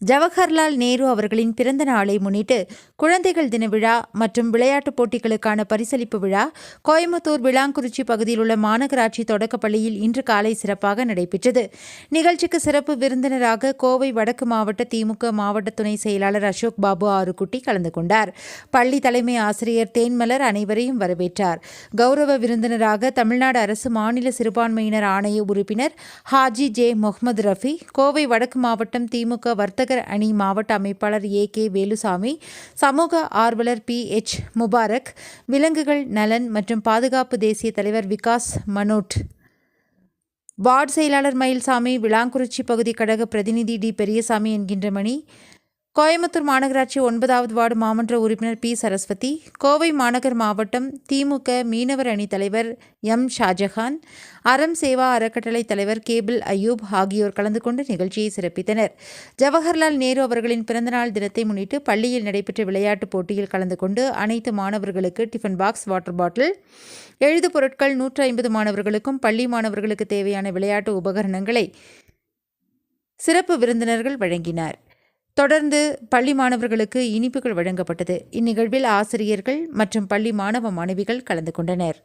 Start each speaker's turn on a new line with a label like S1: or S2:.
S1: ஜவஹர்லால் நேரு அவர்களின் பிறந்த நாளை முன்னிட்டு குழந்தைகள் தின விழா மற்றும் விளையாட்டுப் போட்டிகளுக்கான பரிசளிப்பு விழா கோயம்புத்தூர் விளாங்குறிச்சி பகுதியில் உள்ள மாநகராட்சி தொடக்கப்பள்ளியில் இன்று காலை சிறப்பாக நடைபெற்றது. நிகழ்ச்சிக்கு சிறப்பு விருந்தினராக கோவை வடக்கு மாவட்ட திமுக மாவட்ட துணை செயலாளர் அசோக் பாபு ஆறுகுட்டி கலந்து கொண்டார். பள்ளி தலைமை ஆசிரியர் தேன்மலர் அனைவரையும் வரவேற்றார். கௌரவ விருந்தினராக தமிழ்நாடு அரசு மாநில சிறுபான்மையினர் ஆணைய உறுப்பினர் ஹாஜி ஜே முகமது ரஃபி, கோவை வடக்கு மாவட்டம் திமுக வர்த்தக அணி மாவட்ட அமைப்பாளர் ஏ.கே. வேலுசாமி, சமூக ஆர்வலர் பி.எச். முபாரக், விலங்குகள் நலன் மற்றும் பாதுகாப்பு தேசிய தலைவர் விகாஸ் மனோட், வார்டு செயலாளர் மயில்சாமி, விளாங்குறிச்சி பகுதி கழக பிரதிநிதி டி. பெரியசாமி என்கின்ற மணி, கோயம்புத்தூர் மாநகராட்சி 9வது வார்டு மாமன்ற உறுப்பினர் பி. சரஸ்வதி, கோவை மாநகர் மாவட்டம் திமுக மீனவர் அணி தலைவர் எம். ஷாஜஹான், அறம் சேவா அறக்கட்டளை தலைவர் கேபிள் அய்யூப் ஆகியோர் கலந்து கொண்டு நிகழ்ச்சியை சிறப்பித்தனர். ஜவஹர்லால் நேரு அவர்களின் பிறந்தநாள் தினத்தை முன்னிட்டு பள்ளியில் நடைபெற்ற விளையாட்டுப் போட்டியில் கலந்து கொண்டு அனைத்து மாணவர்களுக்கு டிஃபன் பாக்ஸ், வாட்டர் பாட்டில், எழுது பொருட்கள் 150 மாணவர்களுக்கும் பள்ளி மாணவர்களுக்கு தேவையான விளையாட்டு உபகரணங்களை சிறப்பு விருந்தினர்கள் வழங்கினார். தொடர்ந்து பள்ளி மாணவர்களுக்கு இனிப்புகள் வழங்கப்பட்டது. இந்நிகழ்வில் ஆசிரியர்கள் மற்றும் பள்ளி மாணவ மாணவிகள் கலந்து கொண்டனர்.